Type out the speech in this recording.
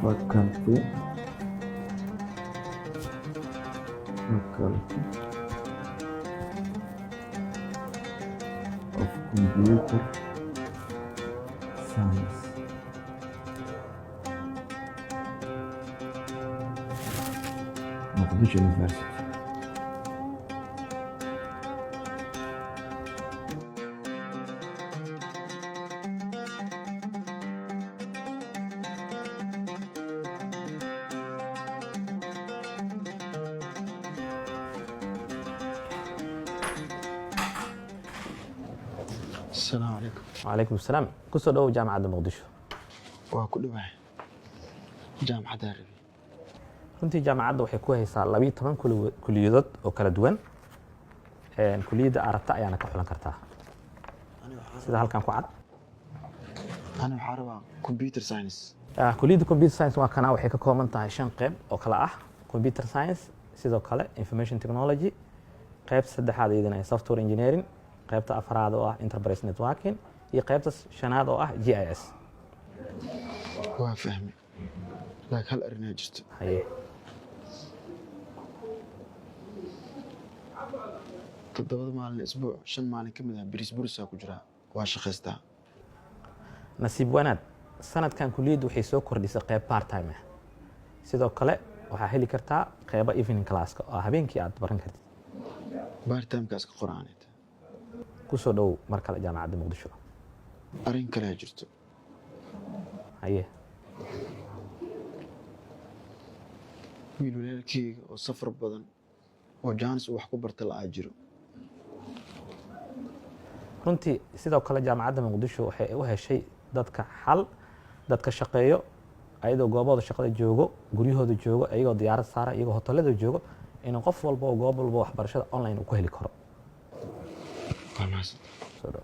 faculty faculty of computer science. Mogadishu University. السلام عليكم. وعليكم السلام. كسو دhow jaamacadda muqdisho. waa ku dhawahay jaamacadda Arabi. runtii jaamacadda waxay ku haysaa 12 kuliyadood oo kala duwan. kuliyadda aragta ayaana ka xulan kartaa sida halkan ku cad. Ana waxaan rabaa computer science. kuliyadda computer science waa kana waxay ka kooban tahay 5 qayb oo kala ah computer science, sidoo kale information technology, qaybta saddexaad iyadana software engineering, qaybta afraad oo ah enterprise networking, iyo qaybta shanaad oo ah GIS. waa fahmay laakiin hal arrin ayaa jirto. haye toddobada maalin isbuuc 5 maalin ka mid ah biris bursa ku jira waa shaqaystaa. nasiib wanaag sanadkan kuliyaddu waxay soo kordhisay qayb part time ah. sidoo kale waxaa heli kartaa qayba evening classka oo habeenkii aad baran kartid. baaritaankaas ka qoraaneed. ku soo dhow mar kale jaamacadda muqdisho. arrin kale ayaa jirto. haye wiil walaalkeyga oo safar badan oo jaanis wax ku barta la'aa jiro. runtii sidoo kale jaamacadda muqdisho waxay u heshay dadka xal, dadka shaqeeyo ayadoo goobahooda shaqada joogo, guryahooda joogo, ayagoo diyaarad saara, ayagoo hoteelada joogo, inuu qof walba oo goob walba waxbarashada online uu ku heli karo. waa mahadsan. soo dhow.